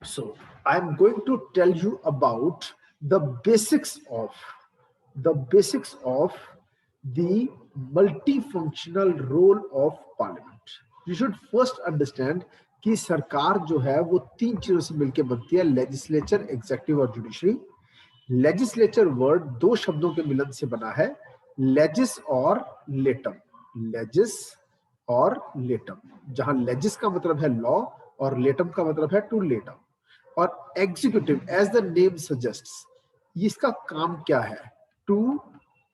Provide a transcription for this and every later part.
So I'm going to tell you about the basics of the multifunctional role of parliament. You should first understand कि सरकार जो है वो तीन चीजों से मिलकर बनती है, लेजिस्लेचर, एग्जीक्यूटिव और जुडिशरी। लेजिस्लेचर वर्ड दो शब्दों के मिलन से बना है, लेजिस और लेटम। लेजिस और लेटम, जहां लेजिस का मतलब है लॉ और लेटम का मतलब है टू लेट आउट। और executive, as the name suggests, इसका काम क्या है? To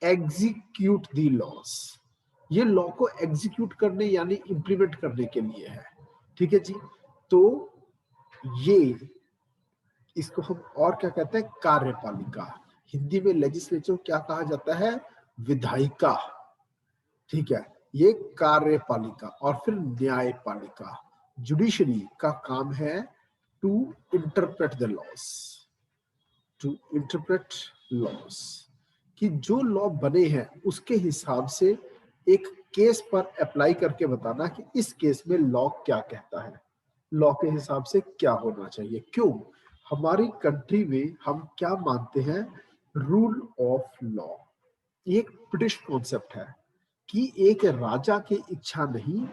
execute the laws. ये लॉ को एग्जीक्यूट करने यानी इंप्लीमेंट करने के लिए है। ठीक है जी। तो ये इसको हम और क्या कहते हैं? कार्यपालिका। हिंदी में लेजिस्लेचर क्या कहा जाता है? विधायिका। ठीक है, ये कार्यपालिका। और फिर न्यायपालिका, जुडिशरी का काम है to interpret the laws, to interpret laws, कि जो लॉ बने हैं उसके हिसाब से एक केस पर अप्लाई करके बताना कि इस केस में लॉ क्या कहता है, लॉ के हिसाब से क्या होना चाहिए। क्यों? हमारी कंट्री में हम क्या मानते हैं? Rule of law. ये एक ब्रिटिश कॉन्सेप्ट है कि एक राजा की इच्छा नहीं,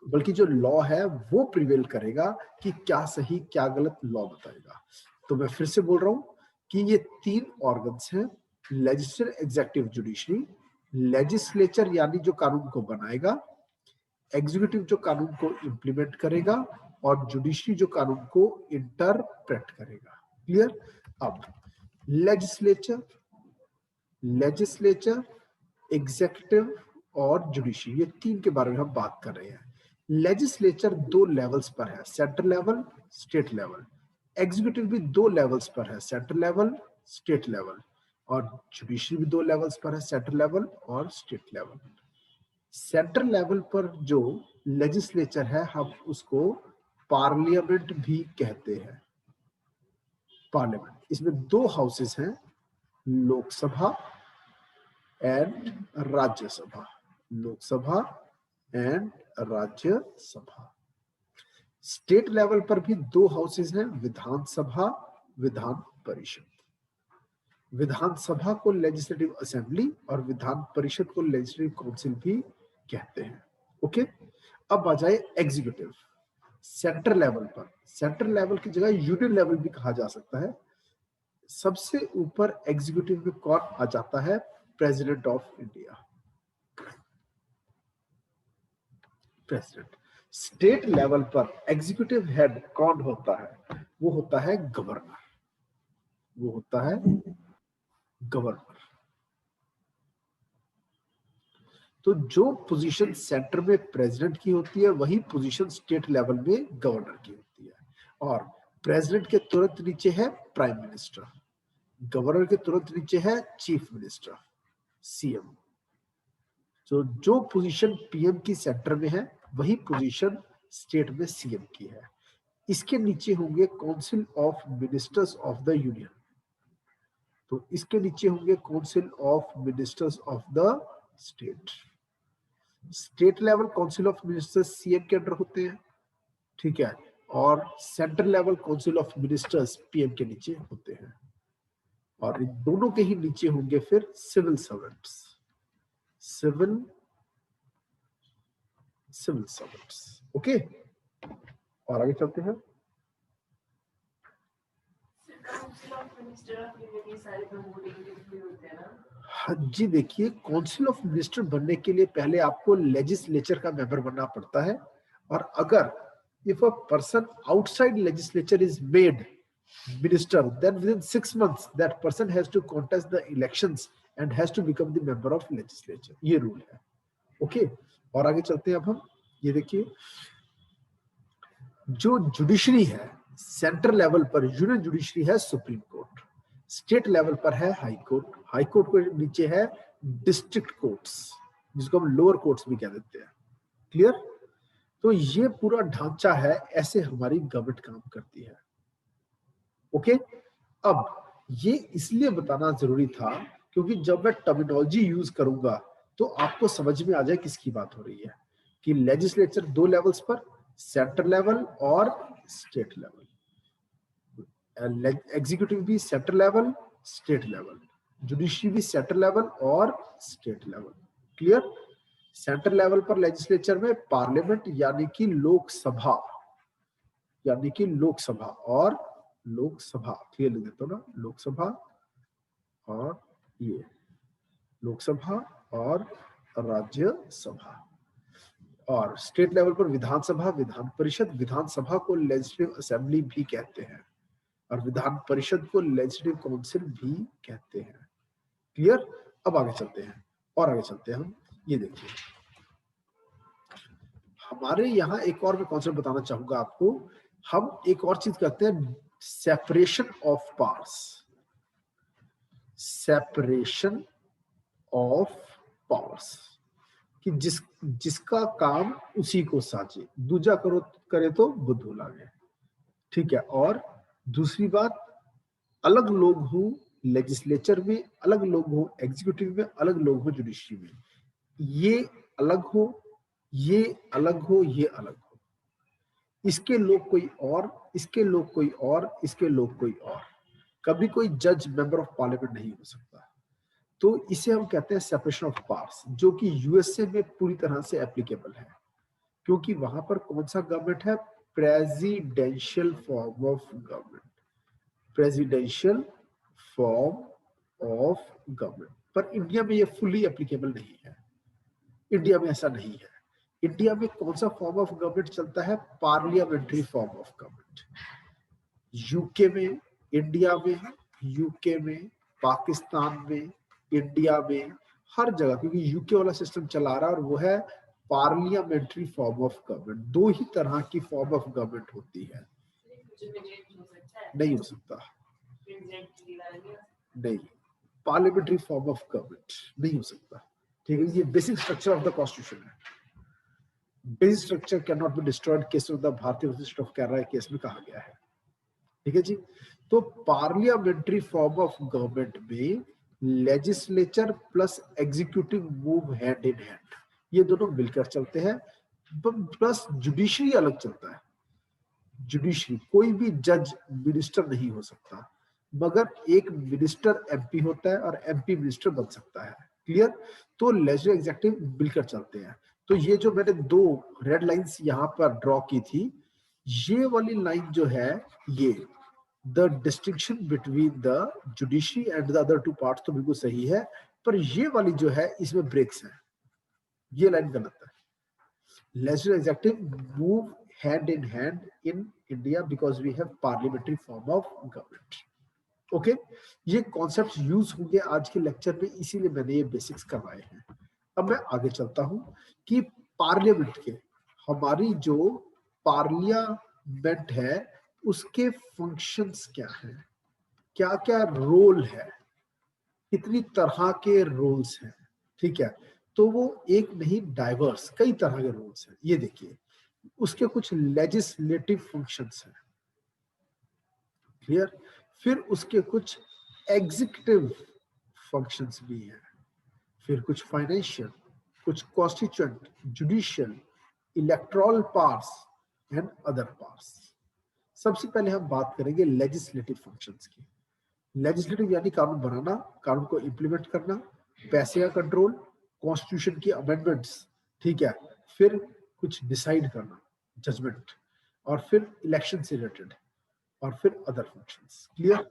बल्कि जो लॉ है वो प्रिवेल करेगा कि क्या सही क्या गलत लॉ बताएगा। तो मैं फिर से बोल रहा हूं कि ये तीन ऑर्गन्स हैं, लेजिस्लेचर, एग्जीक्यूटिव, जुडिशरी। लेजिस्लेचर यानी जो कानून को बनाएगा, एग्जीक्यूटिव जो कानून को इंप्लीमेंट करेगा, और जुडिशरी जो कानून को इंटरप्रेट करेगा। क्लियर? अब लेजिस्लेचर, एग्जीक्यूटिव और जुडिशरी, ये तीन के बारे में हम बात कर रहे हैं। लेजिस्लेचर दो लेवल्स पर है, central level, state level. Executive भी दो लेवल्स पर है, सेंट्रल लेवल, स्टेट लेवल। और जुडिशरी भी दो लेवल्स पर है, सेंट्रल लेवल और स्टेट लेवल। सेंट्रल लेवल पर जो लेजिस्लेचर है हम उसको पार्लियामेंट भी कहते हैं। पार्लियामेंट, इसमें दो हाउसेस हैं, Lok Sabha and Rajya Sabha. Lok Sabha and Rajya Sabha. State level पर भी दो हाउसेस हैं, विधानसभा, विधान परिषद। विधानसभा को लेजिस्लेटिव असेंबली और विधान परिषद को लेजिस्लेटिव काउंसिल भी कहते हैं। ओके, अब आ जाए एग्जीक्यूटिव। सेंट्रल लेवल पर, सेंट्रल लेवल की जगह यूनियन लेवल भी कहा जा सकता है। सबसे ऊपर एग्जीक्यूटिव में कौन आ जाता है? President of India, president. State level पर एग्जीक्यूटिव हेड कौन होता है? वो होता है गवर्नर, वो होता है गवर्नर। तो जो पोजीशन सेंटर में प्रेसिडेंट की होती है वही पोजीशन स्टेट लेवल में गवर्नर की होती है। और प्रेसिडेंट के तुरंत नीचे है प्राइम मिनिस्टर, गवर्नर के तुरंत नीचे है चीफ मिनिस्टर, सीएम। तो जो पोजीशन पीएम की सेंटर में है वही पोजीशन स्टेट में सीएम की है। इसके नीचे होंगे council of ministers of the union. तो इसके नीचे होंगे council of ministers of the state. State level council of ministers CM के अंडर होते हैं, ठीक है। और central level council of ministers PM के नीचे होते हैं। और इन दोनों के ही नीचे होंगे फिर civil servants, civil servants. Okay, और आगे चलते हैं। हाँ जी, देखिए, काउंसिल ऑफ मिनिस्टर बनने के लिए पहले आपको लेजिस्लेचर का मेंबर बनना पड़ता है। और अगर if a person outside legislature is made minister, then within 6 months that person has to contest the elections and has to become the member of legislature। ये रूल है। ओके, और आगे चलते हैं अब हम। ये देखिए, जो जुडिशरी है सेंट्रल लेवल पर, यूनियन जुडिशरी है सुप्रीम कोर्ट। स्टेट लेवल पर है हाई कोर्ट। हाई कोर्ट के नीचे है डिस्ट्रिक्ट कोर्ट्स, जिसको हम लोअर कोर्ट्स भी कह देते हैं। क्लियर? तो ये पूरा ढांचा है, ऐसे हमारी गवर्नमेंट काम करती है। ओके, अब ये इसलिए बताना जरूरी था क्योंकि जब मैं टर्मिनोलॉजी यूज करूंगा तो आपको समझ में आ जाए किसकी बात हो रही है। कि लेजिस्लेचर दो लेवल्स पर, सेंटर लेवल और स्टेट लेवल, एग्जीक्यूटिव भी centre level state level, judiciary भी सेंटर लेवल और state level. Clear? Centre level पर लेजिस्लेचर में पार्लियामेंट यानी कि लोकसभा, यानी कि लोकसभा और लोकसभा, क्लियर लिख देता हूं ना, लोकसभा और ये लोकसभा और राज्यसभा। और स्टेट लेवल पर विधानसभा, विधान परिषद, विधानसभा को लेजिस्लेटिव असेंबली भी कहते हैं और विधान परिषद को लेजिस्लेटिव काउंसिल भी कहते हैं। क्लियर? अब आगे चलते हैं और आगे चलते हैं हम। ये देखिए हमारे यहाँ एक और मैं कॉन्सेप्ट बताना चाहूंगा आपको। हम एक और चीज करते हैं, separation of powers, separation of powers, कि जिसका काम उसी को साझे, दूजा करो करे तो बुद्धू लागे। ठीक है? और दूसरी बात, अलग लोग हो लेजिस्लेचर में, अलग लोग हो एग्जीक्यूटिव में, अलग लोग हो जुडिशरी में, ये अलग हो, ये अलग हो, ये अलग हो, इसके लोग कोई और, इसके लोग कोई और, इसके लोग कोई और। कभी कोई जज मेंबर ऑफ पार्लियामेंट नहीं हो सकता। तो इसे हम कहते हैं सेपरेशन ऑफ पावर्स, जो कि यूएसए में पूरी तरह से एप्लीकेबल है, क्योंकि वहां पर कौन सा गवर्नमेंट है? Presidential form of government, presidential form of government. पर इंडिया में ये फुली एप्लीकेबल नहीं है, इंडिया में ऐसा नहीं है। इंडिया में कौन सा फॉर्म ऑफ गवर्नमेंट चलता है? Parliamentary form of government. UK में, इंडिया में, यूके में, पाकिस्तान में, इंडिया में, हर जगह, क्योंकि यूके वाला सिस्टम चला रहा है और वो है पार्लियामेंट्री फॉर्म ऑफ गवर्नमेंट। दो ही तरह की फॉर्म ऑफ गवर्नमेंट होती है। नहीं हो सकता, नहीं, पार्लियामेंट्री फॉर्म ऑफ गवर्नमेंट नहीं हो सकता। ठीक है? ये basic structure of the constitution है। Basic structure can not be destroyed case of the Bharatiya Vashishth of Kerala case में कहा गया है। ठीक है जी? तो पार्लियामेंट्री फॉर्म ऑफ गवर्नमेंट में legislature plus executive move hand in hand, ये दोनों मिलकर चलते हैं। प्लस जुडिशरी अलग चलता है। जुडिशरी, कोई भी जज मिनिस्टर नहीं हो सकता, मगर एक मिनिस्टर एमपी होता है और एमपी मिनिस्टर बन सकता है। क्लियर? तो लेजिस्लेटिव एग्जीक्यूटिव मिलकर चलते हैं। तो ये जो मैंने दो रेड लाइंस यहाँ पर ड्रॉ की थी, ये वाली लाइन जो है, ये the distinction between the judiciary and the other two parts तो बिल्कुल सही है, पर ये वाली जो है इसमें ब्रेक्स है, ये लाइन गलत है। Legislative executive move hand in hand in India because we have parliamentary form of government. Okay? ये कॉन्सेप्ट यूज होंगे आज के लेक्चर में, इसीलिए मैंने ये बेसिक्स करवाए हैं। अब मैं आगे चलता हूं कि पार्लियामेंट के, हमारी जो पार्लियामेंट है उसके फंक्शंस क्या हैं, क्या क्या रोल है, कितनी तरह के रोल्स हैं। ठीक है? तो वो एक नहीं, डाइवर्स कई तरह के रोल्स हैं। ये देखिए, उसके कुछ लेजिस्लेटिव फंक्शंस हैं। क्लियर? फिर उसके कुछ एग्जीक्यूटिव फंक्शंस भी हैं, फिर कुछ फाइनेंशियल, कुछ constituent, judicial, electoral powers and other powers. सबसे पहले हम बात करेंगे लेजिस्लेटिव फंक्शंस की। लेजिस्लेटिव यानी कानून बनाना, कानून को इंप्लीमेंट करना, पैसे का कंट्रोल, कॉन्स्टिट्यूशन की अमेंडमेंट्स, ठीक है, फिर कुछ डिसाइड करना, जजमेंट, और फिर इलेक्शन से रिलेटेड, और फिर अदर फंक्शंस। क्लियर?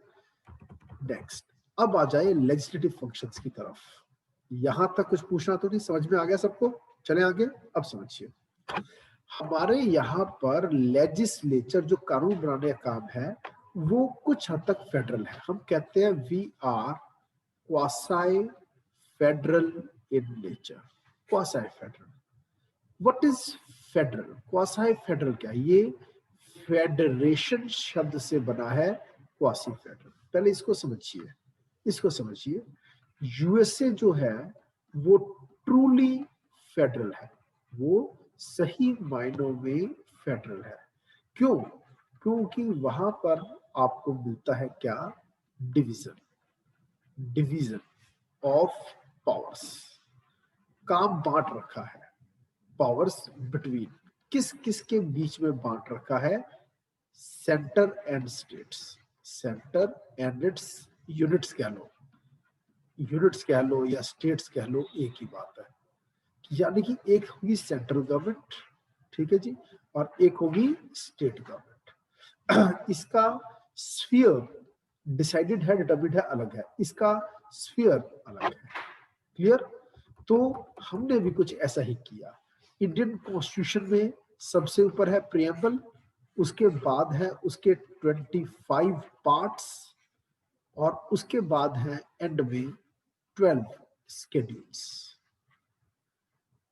नेक्स्ट, अब आ जाए लेजिस्लेटिव फंक्शंस की तरफ। यहां तक कुछ पूछना तो नहीं, समझ में आ गया सबको? चले आगे। अब समझिए, हमारे यहाँ पर लेजिस्लेचर जो कानून बनाने का काम है वो कुछ हद तक फेडरल है। हम कहते हैं we are quasi federal in nature. Quasi federal, what is federal? Quasi federal क्या है? ये फेडरेशन शब्द से बना है, क्वासी फेडरल। पहले इसको समझिए, इसको समझिए। यूएसए जो है वो ट्रूली फेडरल है, वो सही मायनों में फेडरल है। क्यों? क्योंकि वहां पर आपको मिलता है क्या? Division, division of powers. काम बांट रखा है, पावर्स बिटवीन किस किस के बीच में बांट रखा है? Centre and states, centre and it's units कह लो, यूनिट्स कह लो या स्टेट्स कह लो, एक ही बात है। यानी कि एक होगी सेंट्रल गवर्नमेंट, ठीक है जी, और एक होगी स्टेट गवर्नमेंट। इसका स्फीयर डिसाइडेड है, डिटरमिन्ड है, अलग है, इसका स्फीयर अलग है। क्लियर? तो हमने भी कुछ ऐसा ही किया। इंडियन कॉन्स्टिट्यूशन में सबसे ऊपर है प्रियम्बल, उसके बाद है उसके 25 पार्ट्स, और उसके बाद है एंड में 12 स्केड्यूल्स।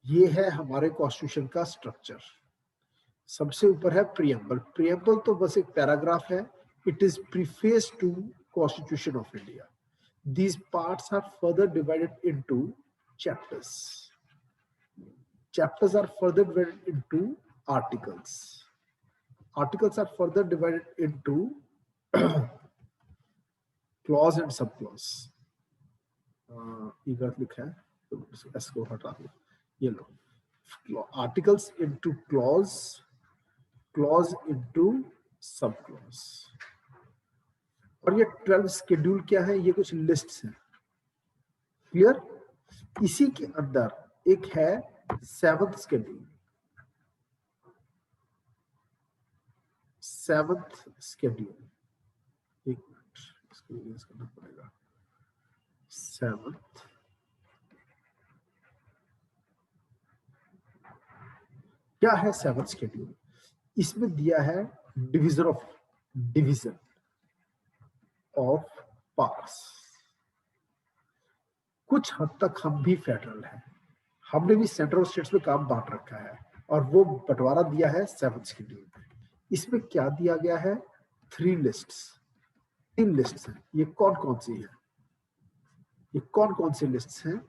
ये है हमारे कॉन्स्टिट्यूशन का स्ट्रक्चर। सबसे ऊपर है प्रियम्बल। प्रियम्बल तो बस एक पैराग्राफ है, it is preface to constitution of India. These parts are further divided into chapters. Chapters are further divided into articles. Articles are further divided into clause and subclause. ये गलत लिखा है तो S को हटा दो, ये लो। Articles into clause, clause into subclause। और ये 12 शेड्यूल क्या है? ये कुछ लिस्ट्स हैं। क्लियर? इसी के अंदर एक है 7th शेड्यूल। 7th शेड्यूल, एक मिनट इसको यूज करना पड़ेगा। 7th, क्या है 7th शेड्यूल? इसमें दिया है डिवीजन ऑफ पावर्स। कुछ हद तक हम भी फेडरल हैं, हमने भी सेंट्रल स्टेट्स में काम बांट रखा है, और वो बंटवारा दिया है 7th शेड्यूल में। इसमें क्या दिया गया है? 3 लिस्ट्स, 3 लिस्ट्स हैं। ये कौन कौन सी है? ये कौन कौन सी लिस्ट्स हैं?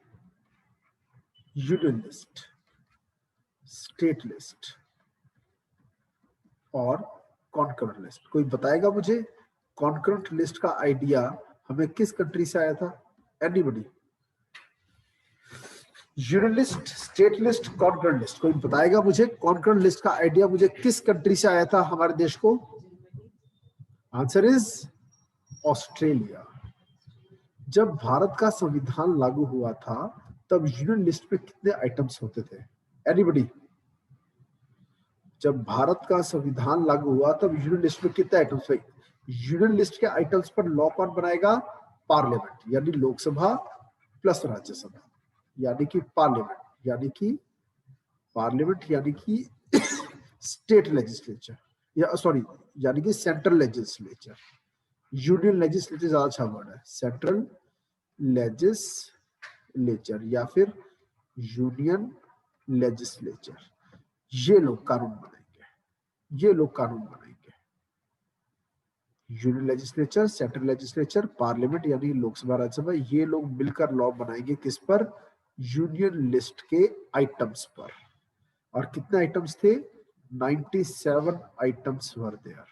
यूनियन लिस्ट, स्टेट लिस्ट और कॉन्करेंट लिस्ट। कोई बताएगा मुझे कॉन्करेंट लिस्ट का आइडिया हमें किस कंट्री से आया था? Anybody? Union list, state list, concurrent list, कोई बताएगा मुझे कॉन्करेंट लिस्ट का आइडिया मुझे किस कंट्री से आया था हमारे देश को? Answer is Australia. जब भारत का संविधान लागू हुआ था तब यूनियन लिस्ट में कितने आइटम्स होते थे? एनीबॉडी? जब भारत का संविधान लागू हुआ तब यूनियन लिस्ट में कितने आइटम्स थे? यूनियन लिस्ट के आइटम्स पर लॉ कौन बनाएगा? पार्लियामेंट, यानी लोकसभा प्लस राज्यसभा, यानी कि पार्लियामेंट यानी कि स्टेट लेजिस्लेचर, या सॉरी यानी कि सेंट्रल लेजिस्लेचर। यूनियन लेजिस्लेचर ज्यादा अच्छा वर्ड है, सेंट्रल लेजिस्लेचर या फिर यूनियन लेजिस्लेचर। ये लोग कानून बनाएंगे, ये लोग कानून बनाएंगे। Union legislature, central legislature, parliament यानी लोकसभा राज्यसभा, ये लोग मिलकर लॉ बनाएंगे किस पर? यूनियन लिस्ट के आइटम्स पर। और कितने आइटम्स थे? 97 आइटम्स वर देयर।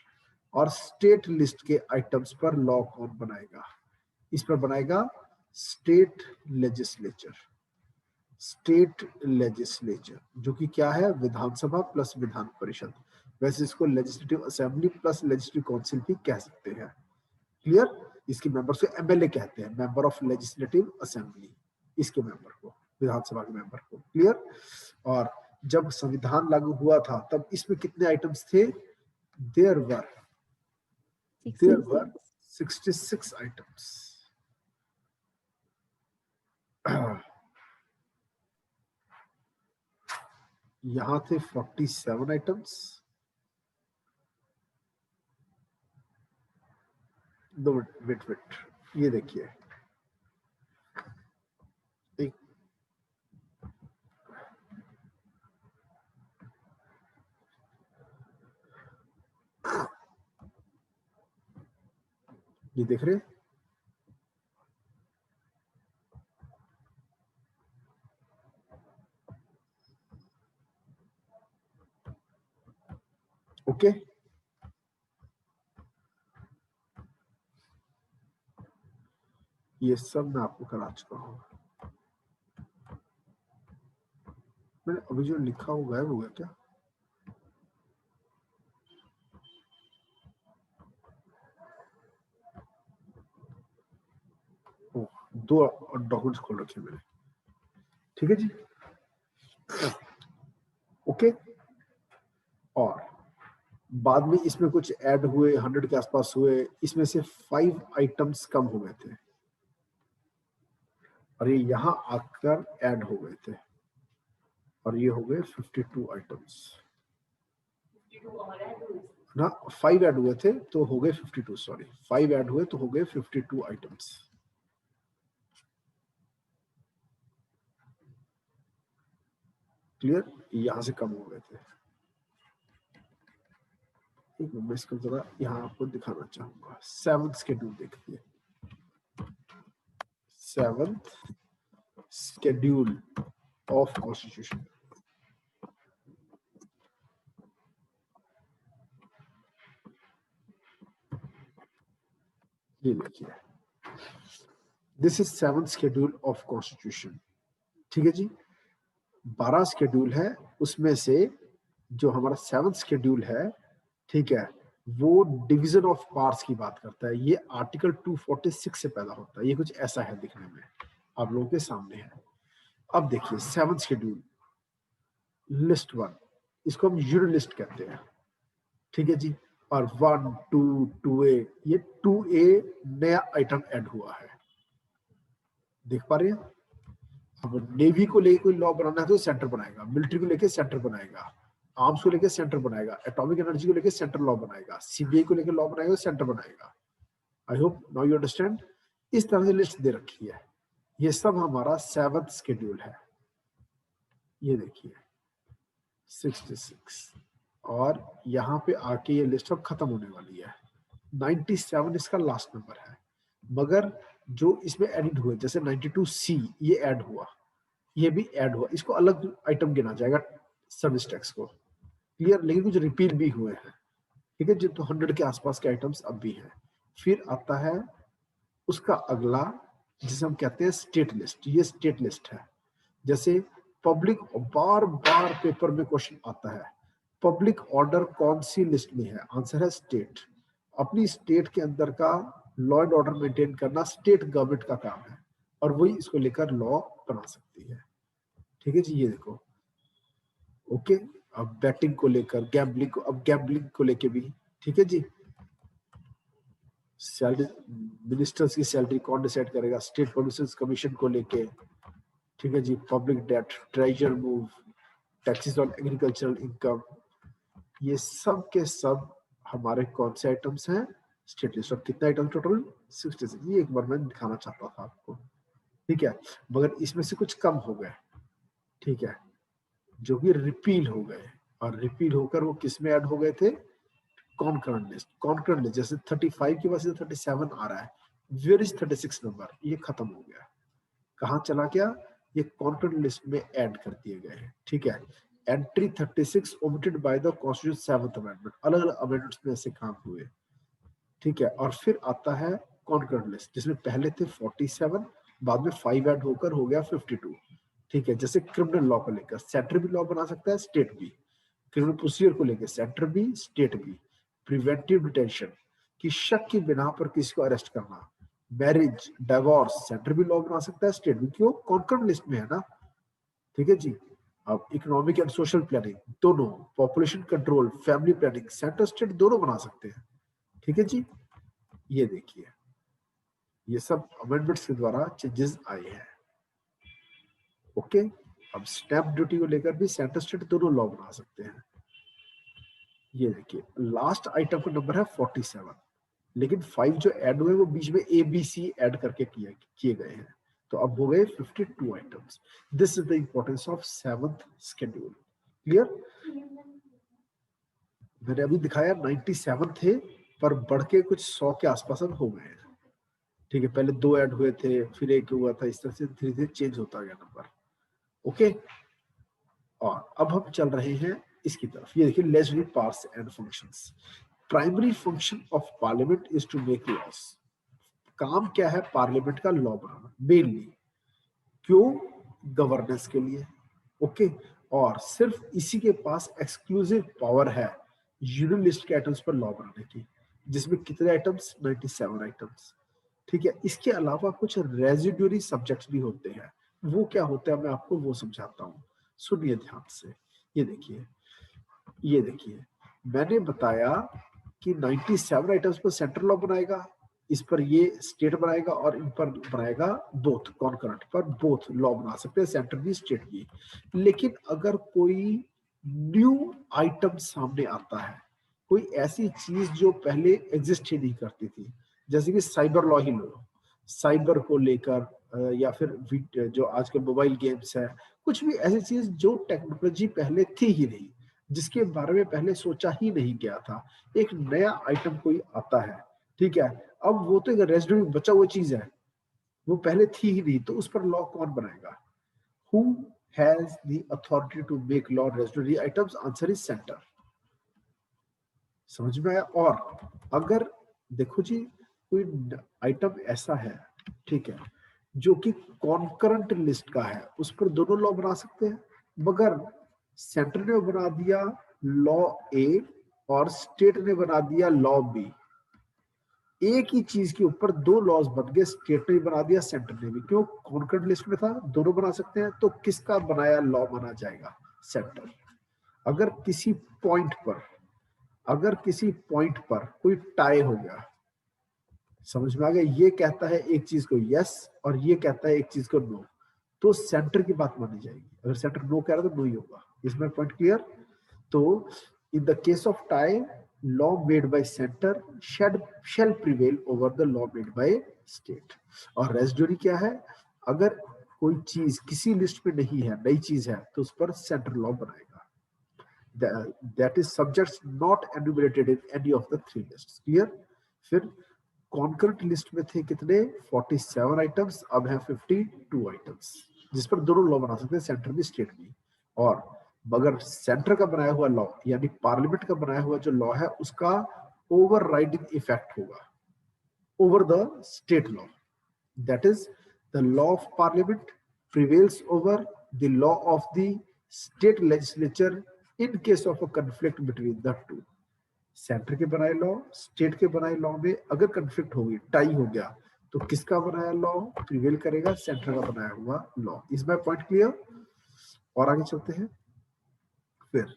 और स्टेट लिस्ट के आइटम्स पर लॉ कौन बनाएगा? इस पर बनाएगा स्टेट लेजिस्लेचर। स्टेट लेजिस्लेचर जो कि क्या है? विधानसभा प्लस विधान परिषद। वैसे इसको legislative assembly plus legislative council भी कह सकते हैं। क्लियर? इसके मेंबर्स को एमएलए कहते हैं, मेंबर ऑफ लेजिस्लेटिव असेंबली, इसके मेंबर को, विधानसभा के मेंबर को। क्लियर? और जब संविधान लागू हुआ था तब इसमें कितने आइटम्स थे? There were 66 items. यहां थे 47 आइटम्स। दो वेट, ये देखिए, एक ये देख रहे? ओके, ये सब मैं आपको करा चुका हूं। मैंने अभी जो लिखा हुआ है वो है क्या? दो डॉक्यूमेंट्स खोल रखे हैं मैंने, ठीक है जी, ओके। और बाद में इसमें कुछ ऐड हुए, 100 के आसपास हुए, इसमें से 5 आइटम्स कम हो गए थे और ये यहां आकर ऐड हो गए थे और ये हो गए 52 आइटम्स ना, 5 ऐड हुए थे तो हो गए 52, सॉरी 5 ऐड हुए तो हो गए 52 आइटम्स। क्लियर, यहां से कम हो गए थे। एक मिनट, मैं इसको जरा यहां आपको दिखाना चाहूंगा। 7th शेड्यूल देखिए, 7th शेड्यूल ऑफ कॉन्स्टिट्यूशन, ये देखिए, this is 7th schedule of constitution, ठीक है जी। 12 शेड्यूल है, उसमें से जो हमारा 7th शेड्यूल है, ठीक है, वो डिवीजन ऑफ पावर्स की बात करता है। ये आर्टिकल 246 से पैदा होता है। ये कुछ ऐसा है दिखने में, आप लोगों के सामने है। अब देखिए 7th शेड्यूल, लिस्ट 1, इसको हम यूनिट लिस्ट कहते हैं, ठीक है जी। और 1, 2, 2A, ये 2A नया आइटम ऐड हुआ है, देख पा रहे हैं। अब नेवी को लेकर कोई लॉ बनाना है तो सेंटर बनाएगा, मिलिट्री को लेकर सेंटर बनाएगा, आर्म्स को लेकर सेंटर बनाएगा, एटॉमिक एनर्जी को लेकर सेंटर लॉ बनाएगा, सीबीआई को लेकर लॉ बनाएगा, सेंटर बनाएगा। I hope now you understand. इस तरह से लिस्ट दे रखी है। ये सब हमारा 7th शेड्यूल है, ये देखिए 66, और यहाँ पे आके ये लिस्ट अब खत्म होने वाली है। 97 इसका लास्ट नंबर है, मगर जो इसमें एडिट हुए, जैसे 92C ये ऐड हुआ, ये भी ऐड हुआ, इसको अलग आइटम गिना जाएगा सर्विस टैक्स को, क्लियर। लेकिन कुछ रिपील भी हुए हैं, ठीक है, जो तो 100 के आसपास के आइटम्स अब भी हैं। फिर आता है उसका अगला, जिसे हम कहते हैं स्टेट लिस्ट। ये स्टेट लिस्ट है। जैसे पब्लिक, बार बार पेपर में क्वेश्चन आता है, पब्लिक ऑर्डर कौन सी लिस्ट में है? आंसर है स्टेट। अपनी स्टेट के अंदर का लॉ एंड ऑर्डर मेंटेन करना स्टेट गवर्नमेंट का काम है, और वही इसको लेकर लॉ बना सकती है, ठीक है जी। ये देखो, ओके। अब बैटिंग को लेकर, गैम्बलिंग को, अब गैम्बलिंग को लेकर भी, ठीक है जी। सैलरी, मिनिस्टर्स की सैलरी कौन डिसाइड करेगा? स्टेट पब्लिसिटी कमीशन को लेके, ठीक है जी। Public debt, treasure move, taxes on agricultural income, ये सब के सब हमारे कौन से आइटम्स हैं? State list. और कितना आइटम टोटल? 66। ये एक बार मैं दिखाना चाहता था आपको, ठीक है, मगर इसमें से कुछ कम हो गए, ठीक है, जो कि रिपील हो गए, और रिपील होकर वो किस में ऐड हो गए थे? Concurrent list. कॉन्करेंट लिस्ट, जैसे 35 के बाद 37 आ रहा है, वेयर इज 36 नंबर? ये खत्म हो गया, कहाँ चला गया? ये कॉन्करेंट लिस्ट में ऐड कर दिए गए हैं, ठीक है। Entry 36 omitted by the constitution 7th amendment, अलग अलग अमेंडमेंट्स में ऐसे काम हुए, ठीक है। और फिर आता है कॉन्करेंट लिस्ट, जिसमें पहले थे 47, बाद में 5 ऐड होकर हो गया 52, ठीक है। जैसे क्रिमिनल लॉ को लेकर सेंटर भी लॉ बना सकता है, स्टेट भी। क्रिमिनल प्रोसीजर को लेकर सेंटर भी, स्टेट भी। प्रिवेंटिव डिटेंशन, कि शक की बिना पर किसी को अरेस्ट करना, मैरिज, डिवोर्स, सेंटर भी लॉ बना सकता है, स्टेट भी, क्यों? कॉन्करेंट लिस्ट में है ना, ठीक है जी। अब इकोनॉमिक एंड सोशल प्लानिंग दोनों, population control, family planning, centre state दोनों बना सकते हैं, ठीक है जी। ये देखिए, ये सब अमेंडमेंट्स के द्वारा चेंजेस आए हैं, ओके। अब स्टैंप ड्यूटी को लेकर भी सेंटर स्टेट दोनों लॉ बना सकते हैं। ये देखिए, लास्ट आइटम का नंबर है 47, लेकिन 5 जो ऐड हुए वो बीच में ABC ऐड करके किए गए हैं, तो अब हो गए 52 items. This is the importance of 7th schedule, clear. मैंने अभी दिखाया 97 थे, पर बढ़ के कुछ 100 के आसपास अब हो गए हैं, ठीक है। पहले 2 ऐड हुए थे, फिर 1 हुआ था, इस तरह से धीरे धीरे चेंज होता गया नंबर, ओके। और अब हम चल रहे हैं इसकी तरफ। ये देखिए, legislative powers and functions. Primary function of parliament is to make laws. काम क्या है पार्लियामेंट का? लॉ बनाना मेनली, क्यों? गवर्नेंस के लिए, ओके। और सिर्फ इसी के पास एक्सक्लूसिव पावर है यूनियन लिस्ट के आइटम्स पर लॉ बनाने की, जिसमें कितने आइटम्स? 97 आइटम्स। ठीक है। इसके अलावा कुछ रेजिडुअरी सब्जेक्ट्स भी होते हैं, वो क्या होते हैं मैं आपको वो समझाता हूँ, सुनिए ध्यान से। ये देखिए, ये देखिए, मैंने बताया कि 97 आइटम्स पर सेंट्रल लॉ बनाएगा, इस पर ये स्टेट बनाएगा और इन पर बनाएगा बोथ, कॉन्करेंट पर बोथ लॉ बना सकते हैं, सेंटर भी स्टेट भी। लेकिन अगर कोई न्यू आइटम सामने आता है, कोई ऐसी चीज जो पहले एग्जिस्ट ही नहीं करती थी, जैसे कि साइबर लॉ ही लो, साइबर को लेकर या फिर जो आजकल मोबाइल गेम्स है, कुछ भी ऐसी चीज जो टेक्नोलॉजी पहले थी ही नहीं, जिसके बारे में पहले सोचा ही नहीं गया था, एक नया आइटम कोई आता है, ठीक है। अब वो तो एक रेजिडुअल बचा हुआ चीज है, वो पहले थी ही नहीं, तो उस पर लॉ कौन बनाएगा? Who has the authority to make law residuary items? Answer is centre. समझ में आया? और अगर देखो जी, कोई आइटम ऐसा है, ठीक है, जो कि कॉन्करेंट लिस्ट का है, उस पर दोनों लॉ बना सकते हैं, मगर सेंटर ने बना दिया लॉ ए और स्टेट ने बना दिया लॉ बी। एक ही चीज के ऊपर दो लॉज बन गए, स्टेट ने बना दिया, सेंटर ने भी। क्यों? कॉन्करेंट लिस्ट में था, दोनों बना सकते हैं, तो किसका बनाया लॉ माना जाएगा? सेंटर। अगर किसी पॉइंट पर, अगर किसी पॉइंट पर कोई टाई हो गया, समझ में आ गया, ये कहता है एक चीज को यस और ये कहता है एक चीज को नो, तो सेंटर की बात मानी जाएगी। अगर सेंटर नो कह रहा है तो नो ही होगा। इसमें पॉइंट क्लियर? तो in the case of tie, law made by centre shall prevail over the law made by state. और रेजिडुअरी क्या है? अगर कोई चीज किसी लिस्ट में नहीं है, नई चीज है, तो उस पर सेंटर लॉ बनाएगा। That is subjects not enumerated in any of the three lists. Clear? फिर कॉन्करेंट लिस्ट में थे कितने? 47 आइटम्स, अब है 52 आइटम्स, जिस पर दोनों लॉ बना सकते हैं, सेंटर भी स्टेट भी। और मगर सेंटर का बनाया हुआ लॉ, यानी पार्लियामेंट का बनाया हुआ जो लॉ है, उसका ओवरराइडिंग इफेक्ट होगा over the state law. That is the law of parliament prevails over the law of the state legislature in case of a conflict between the two. Centre के बनाए law, state के बनाए law में अगर conflict होगी, tie हो गया, तो किसका बनाया लॉ प्रिवेल करेगा? सेंटर का बनाया हुआ लॉ। इसमें पॉइंट क्लियर? और आगे चलते हैं। फिर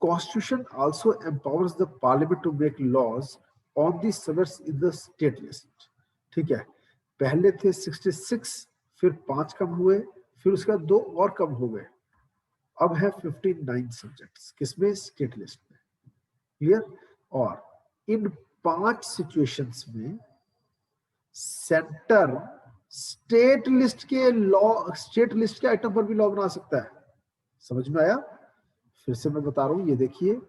constitution also empowers the parliament to make laws on the subjects in the state list. ठीक है, पहले थे 66, फिर 5 कम हुए, फिर उसके बाद 2 और कम हो गए, अब है 59 सब्जेक्ट्स, किसमें? स्टेट लिस्ट में। क्लियर? और इन 5 सिचुएशंस में सेंटर स्टेट लिस्ट के लॉ, स्टेट लिस्ट के आइटम पर भी लॉ बना सकता है। समझ में आया? फिर से मैं बता रहा हूं, ये देखिए,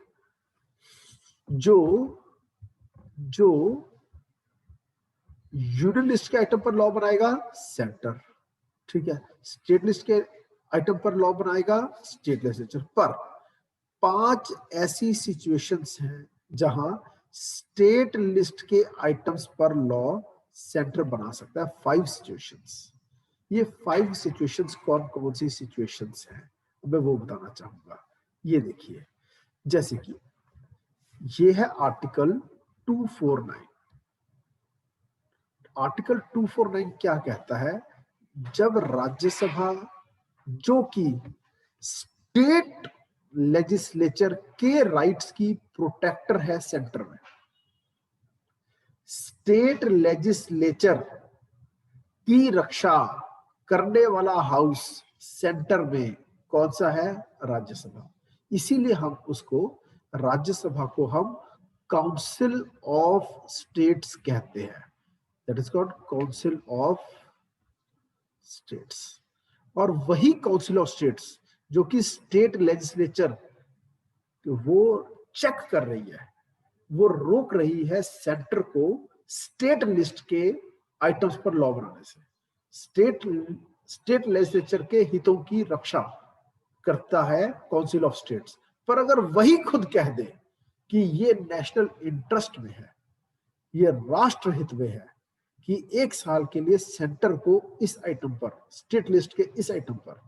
जो यूनियन लिस्ट के आइटम पर लॉ बनाएगा सेंटर, ठीक है, स्टेट लिस्ट के आइटम पर लॉ बनाएगा स्टेट लेजिस्लेचर। पर 5 ऐसी सिचुएशंस हैं जहां स्टेट लिस्ट के आइटम्स पर लॉ सेंटर बना सकता है। 5 सिचुएशंस। ये 5 सिचुएशंस कौन कौन सी सिचुएशंस हैं, मैं वो बताना चाहूंगा। ये देखिए, जैसे कि ये है आर्टिकल 249। आर्टिकल 249 क्या कहता है? जब राज्यसभा, जो कि स्टेट लेजिस्लेचर के राइट्स की प्रोटेक्टर है सेंटर में, स्टेट लेजिस्लेचर की रक्षा करने वाला हाउस सेंटर में कौन सा है? राज्यसभा। इसीलिए हम उसको, राज्यसभा को हम काउंसिल ऑफ स्टेट्स कहते हैं। That is called council of states. और वही काउंसिल ऑफ स्टेट्स जो कि स्टेट लेजिस्लेचर वो चेक कर रही है, वो रोक रही है सेंटर को स्टेट लिस्ट के आइटम्स पर लॉ बनाने से। स्टेट लेजिस्लेचर के हितों की रक्षा करता है काउंसिल ऑफ स्टेट्स। पर अगर वही खुद कह दे कि ये नेशनल इंटरेस्ट में है, ये राष्ट्र हित में है, कि 1 साल के लिए सेंटर को इस आइटम पर, स्टेट लिस्ट के इस आइटम पर,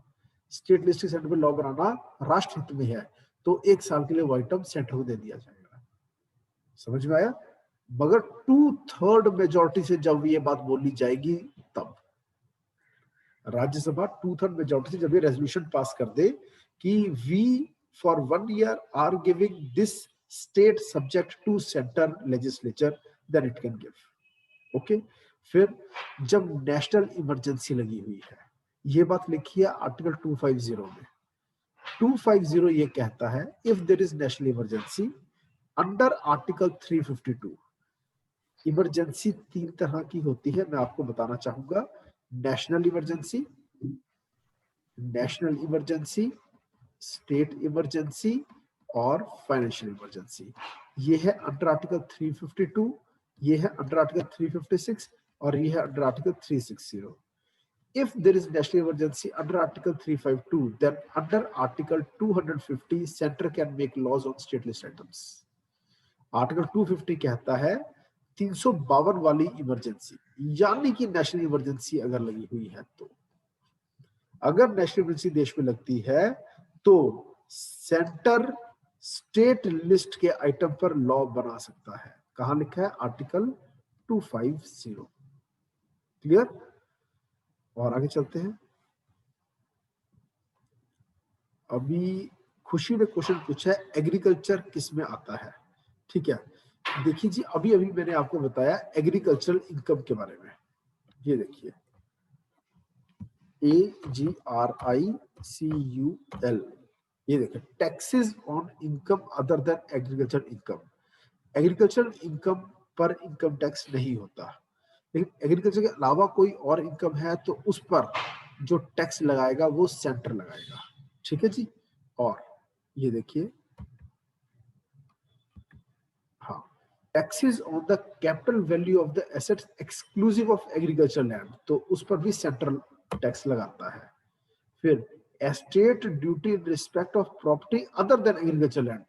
स्टेट लिस्ट के सेंटर पर लॉ बनाना राष्ट्र हित में है, तो 1 साल के लिए वो आइटम सेंटर को दे दिया जाएगा। समझ में आया? मगर 2/3 मेजोरिटी से जब ये बात बोली जाएगी तब राज्यसभा 2/3 मेजोरिटी से जब ये रेजोल्यूशन पास कर दे कि we for 1 year are giving this state subject to centre legislature, then it can give. Okay, फिर जब नेशनल इमरजेंसी लगी हुई है, ये बात लिखी है आर्टिकल 250 में। 250 ये कहता है if there is national emergency under article 352। Emergency 3 तरह की होती है, मैं आपको बताना चाहूंगा। National emergency, national emergency, state emergency और फाइनेंशियल इमरजेंसी। ये है अंडर आर्टिकल 352, ये है अंडर आर्टिकल 356 और ये है under article 360। If there is national emergency under Article 352, then under Article 250, Center can make laws on state list items. Article 250 कहता है 352 वाली इमरजेंसी, यानी कि नेशनल इमरजेंसी अगर लगी हुई है तो, अगर नेशनल इमरजेंसी देश में लगती है तो सेंटर स्टेट लिस्ट के आइटम पर लॉ बना सकता है। कहां लिखा है? आर्टिकल 250। क्लियर? और आगे चलते हैं। अभी खुशी ने क्वेश्चन पूछा है एग्रीकल्चर किस में आता है। ठीक है, देखिए जी, अभी अभी मैंने आपको बताया एग्रीकल्चरल इनकम के बारे में। ये देखिए AGRICUL, ये देखिए taxes on income other than agriculture income. Agricultural income पर इनकम टैक्स नहीं होता, लेकिन एग्रीकल्चर के अलावा कोई और इनकम है तो उस पर जो टैक्स लगाएगा वो सेंटर लगाएगा। ठीक है जी। और ये देखिए, हाँ, taxes on the capital value of the assets exclusive of agriculture land, तो उस पर भी सेंट्रल टैक्स लगाता है। फिर estate duty in respect of property other than agriculture land,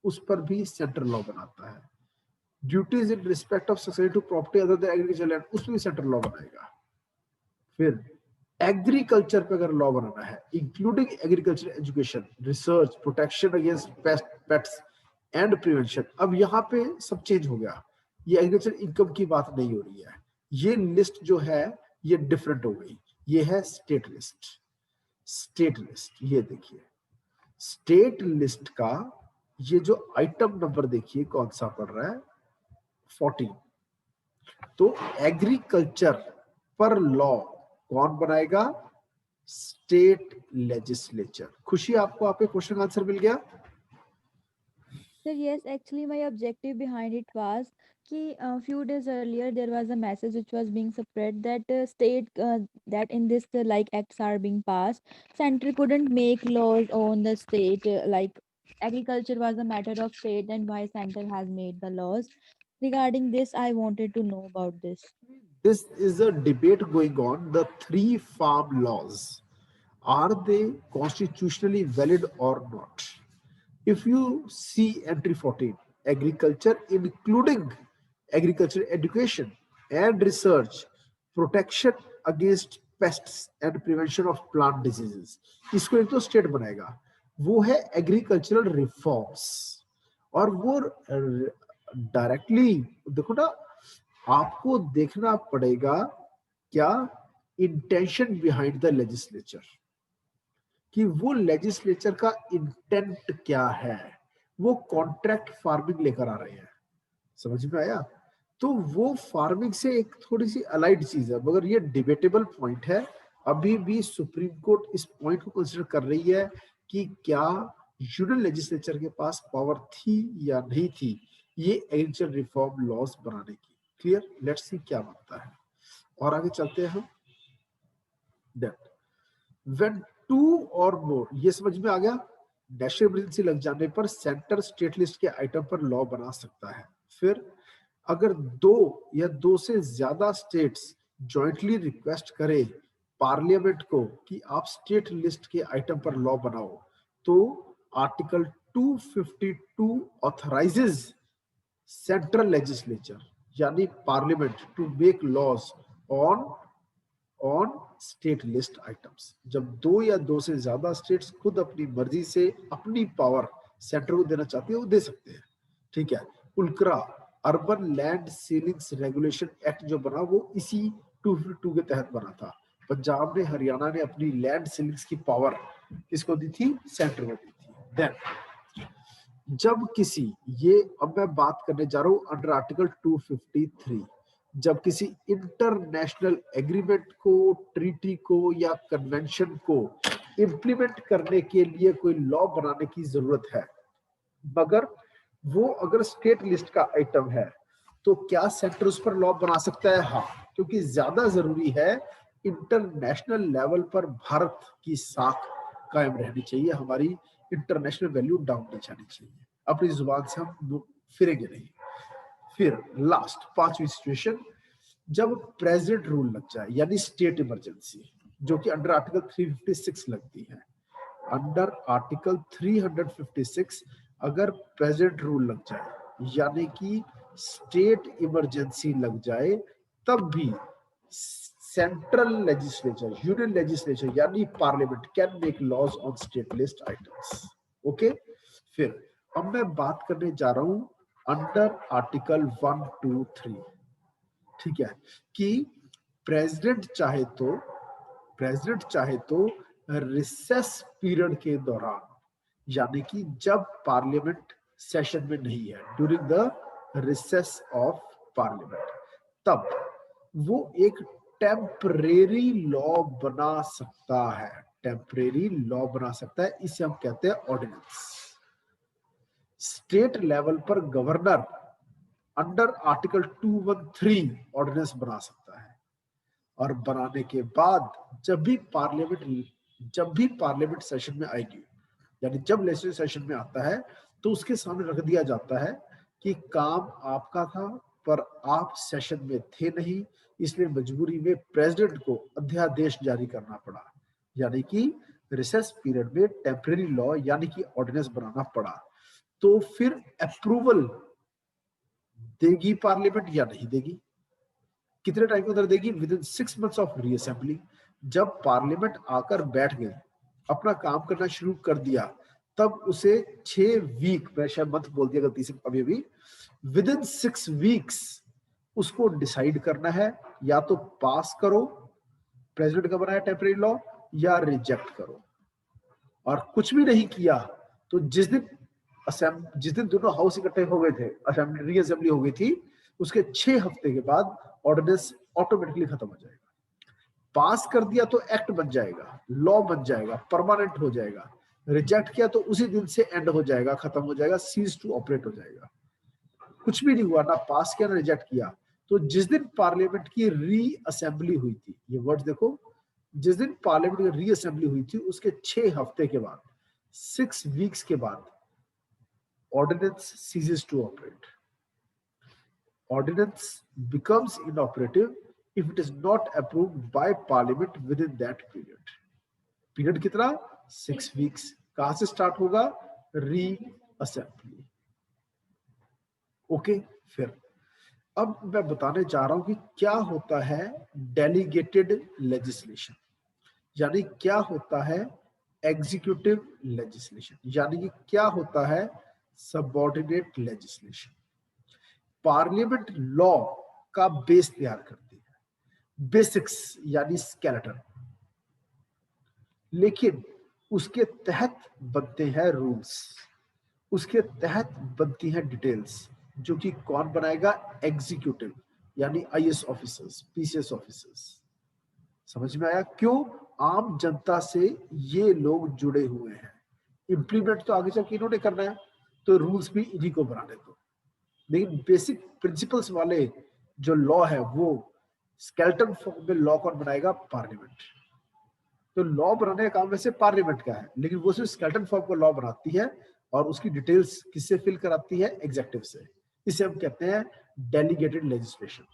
उस पर भी सेंट्रल लॉ बनाता है। Duties in respect of succession to property other than agriculture land, उसमें भी सेंट्रल लॉ बनाएगा। फिर एग्रीकल्चर पे अगर लॉ बनाना है, including agriculture education, research, protection against pets and prevention. अब यहाँ पे सब चेंज हो गया, ये एग्रीकल्चर इनकम की बात नहीं हो रही है, ये लिस्ट जो है ये डिफरेंट हो गई। ये है स्टेट लिस्ट। स्टेट लिस्ट, ये देखिए स्टेट लिस्ट का ये जो आइटम नंबर देखिए कौन सा पड़ रहा है, 14। तो एग्रीकल्चर पर लॉ कौन बनाएगा? State legislature. खुशी, आपको आपके क्वेश्चन आंसर मिल गया? Sir, yes, actually, my objective behind it was कि few days earlier there was a message which was being spread that that in this like acts are being passed, center couldn't make laws on the state like agriculture was a matter of state and why center has made the laws. Regarding this, I wanted to know about this. This is a debate going on. The 3 farm laws, are they constitutionally valid or not? If you see entry 14, agriculture including agriculture education and research, protection against pests and prevention of plant diseases, इसको एक तो state बनाएगा, वो है agricultural reforms. और वो directly देखो ना, आपको देखना पड़ेगा क्या इंटेंशन बिहाइंड द लेजिस्लेचर, कि वो लेजिस्लेचर का इंटेंट क्या है। वो कॉन्ट्रैक्ट फार्मिंग लेकर आ रहे हैं, समझ में आया? तो वो फार्मिंग से एक थोड़ी सी अलाइड चीज है, मगर ये डिबेटेबल पॉइंट है। अभी भी सुप्रीम कोर्ट इस पॉइंट को कंसिडर कर रही है कि क्या यूनियन लेजिस्लेचर के पास पावर थी या नहीं थी ये एग्रीकल्चर रिफॉर्म लॉज बनाने की। क्लियर? लेट्स सी क्या बनता है। और आगे चलते हैं हम। दैट व्हेन 2 और मोर, ये समझ में आ गया, नेशनल इमरजेंसी लग जाने पर सेंटर स्टेट लिस्ट के आइटम पर लॉ बना सकता है। फिर अगर 2 या 2 से ज्यादा स्टेट्स जॉइंटली रिक्वेस्ट करें पार्लियामेंट को कि आप स्टेट लिस्ट के आइटम पर लॉ बनाओ, तो आर्टिकल 252 ऑथराइजेज सेंट्रल लेजिस्लेचर यानी parliament to make laws on state list items. जब 2 या 2 से ज्यादा स्टेट्स खुद अपनी मर्जी से अपनी पावर सेंटर को देना चाहती है, वो दे सकते हैं। ठीक है। उल्करा urban land ceilings regulation act जो बना वो इसी 252 के तहत बना था। पंजाब ने, हरियाणा ने अपनी लैंड सीलिंग्स की पावर किसको दी थी? सेंटर को दी थी। देन जब किसी, ये अब मैं बात करने जा रहा हूं अंडर आर्टिकल 253, जब किसी इंटरनेशनल एग्रीमेंट को, ट्रीटी को या कन्वेंशन को इंप्लीमेंट करने के लिए कोई लॉ बनाने की जरूरत है, मगर वो अगर स्टेट लिस्ट का आइटम है, तो क्या सेंटर उस पर लॉ बना सकता है? हाँ, क्योंकि ज्यादा जरूरी है इंटरनेशनल लेवल पर भारत की साख कायम रहनी चाहिए, हमारी इंटरनेशनल वैल्यू डाउन नहीं जानी चाहिए, अपनी जुबान से हम फिरेंगे नहीं। फिर लास्ट पांचवी सिचुएशन, जब प्रेसिडेंट रूल लग जाए यानी स्टेट इमरजेंसी, जो कि अंडर आर्टिकल 356 लगती है। अंडर आर्टिकल 356 अगर प्रेसिडेंट रूल लग जाए यानी कि स्टेट इमरजेंसी लग जाए, तब भी सेंट्रल लेजिस्लेचर, यूनियन लेजिस्लेचर यानी parliament can make laws on state list items. Okay, फिर अब मैं बात करने जा रहा हूं अंडर आर्टिकल 123, ठीक है, कि प्रेसिडेंट चाहे तो रिसेस पीरियड के दौरान, यानी कि जब पार्लियामेंट सेशन में नहीं है, during the recess of parliament, तब वो एक टेम्परेरी लॉ बना सकता है, टेम्परेरी लॉ बना सकता है, इसे हम कहते हैं ऑर्डिनेंस। स्टेट लेवल पर गवर्नर अंडर आर्टिकल 213 ऑर्डिनेंस बना सकता है, और बनाने के बाद जब भी पार्लियामेंट सेशन में आएगी, यानी जब लेजिस्लेटिव सेशन में आता है, तो उसके सामने रख दिया जाता है कि काम आपका था पर आप सेशन में थे नहीं, इसलिए मजबूरी में प्रेसिडेंट को अध्यादेश जारी करना पड़ा, यानी कि रिसेस पीरियड में टेम्परेरी लॉ यानी कि ऑर्डिनेंस बनाना पड़ा। तो फिर अप्रूवल देगी पार्लियामेंट या नहीं देगी? कितने टाइम के अंदर देगी? With in 6 months of reassembly. जब पार्लियामेंट आकर बैठ गई, अपना काम करना शुरू कर दिया, तब उसे 6 वीक, मैं शायद मंथ बोल दिया गलती से अभी, विद इन 6 weeks उसको डिसाइड करना है, या तो पास करो प्रेसिडेंट का बनाया टेम्परेरी लॉ, या रिजेक्ट करो। और कुछ भी नहीं किया तो जिस दिन दोनों हाउस इकट्ठे हो गए थे, असेंबली रीअसेंबली हो गई थी, उसके 6 हफ्ते के बाद ऑर्डिनेंस ऑटोमेटिकली खत्म हो जाएगा। पास कर दिया तो एक्ट बन जाएगा, लॉ बन जाएगा, परमानेंट हो जाएगा। रिजेक्ट किया तो उसी दिन से एंड हो जाएगा, खत्म हो जाएगा, सीज टू ऑपरेट हो जाएगा। कुछ भी नहीं हुआ, ना पास किया ना रिजेक्ट किया। तो जिस दिन पार्लियामेंट की रीअसेंबली हुई थी, ये वर्ड देखो, जिस दिन पार्लियामेंट की रीअसेंबली हुई थी, उसके 6 हफ्ते के बाद, 6 weeks के बाद, ordinance ceases to operate. Ordinance becomes inoperative if it is not approved by parliament within that period. Period कितना? 6 weeks. कहां से स्टार्ट होगा? री असेंबली। ओके, फिर अब मैं बताने जा रहा हूं कि क्या होता है डेलीगेटेड लेजिस्लेशन, यानी क्या होता है एग्जीक्यूटिव लेजिस्लेशन, यानी कि क्या होता है सबऑर्डिनेट लेजिस्लेशन। पार्लियामेंट लॉ का बेस तैयार करती है, बेसिक्स यानी स्केलेटन, लेकिन उसके तहत बनते हैं रूल्स, उसके तहत बनती हैं डिटेल्स, जो कि कौन बनाएगा? एग्जीक्यूटिव, यानी आईएएस ऑफिसर्स, पीसीएस ऑफिसर्स। समझ में आया? क्यों? आम जनता से ये लोग जुड़े हुए हैं, इंप्लीमेंट तो आगे चल के इन्होंने करना है, तो रूल्स भी इन्हीं को बनाने दो। लेकिन बेसिक प्रिंसिपल्स वाले जो लॉ है, वो स्केलेटन फॉर्म में लॉ कौन बनाएगा? पार्लियामेंट। तो लॉ बनाने का काम वैसे पार्लियामेंट का है, लेकिन वो सिर्फ स्केलेटन फॉर्म का लॉ बनाती है, और उसकी डिटेल्स किससे फिल कराती है? एग्जीक्यूटिव से। इसे हम कहते हैं डेलीगेटेड लेजिस्लेशन।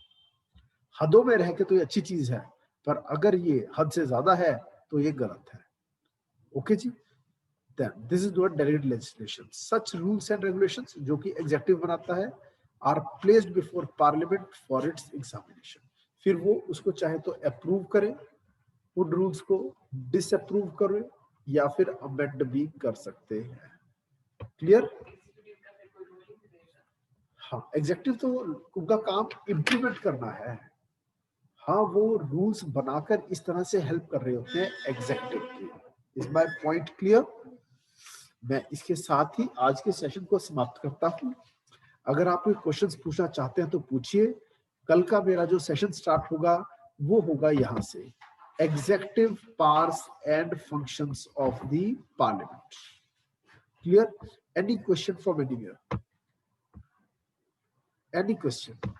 हदों में रह के तो ये अच्छी चीज है, पर अगर ये हद से ज्यादा है तो ये गलत है। ओके जी, then this is not delegated legislation. Such rules and regulations जो कि एग्जीक्यूटिव बनाता है are placed before parliament for its examination. फिर वो उसको चाहे तो अप्रूव करे उन रूल्स को, डिसअप्रूव करे, या फिर अमेंड भी कर सकते हैं। क्लियर? हाँ, एग्जेक्टिव तो उनका काम इम्प्लीमेंट करना है। हाँ, वो रूल्स बनाकर इस तरह से हेल्प कर रहे होते हैं एग्जेक्टिव की। Is my point clear? मैं इसके साथ ही आज के सेशन को समाप्त करता हूं। अगर आप कोई क्वेश्चंस पूछना चाहते हैं तो पूछिए। कल का मेरा जो सेशन स्टार्ट होगा वो होगा यहां से, executive powers and functions of the parliament. Clear? Any question from anywhere? Any question?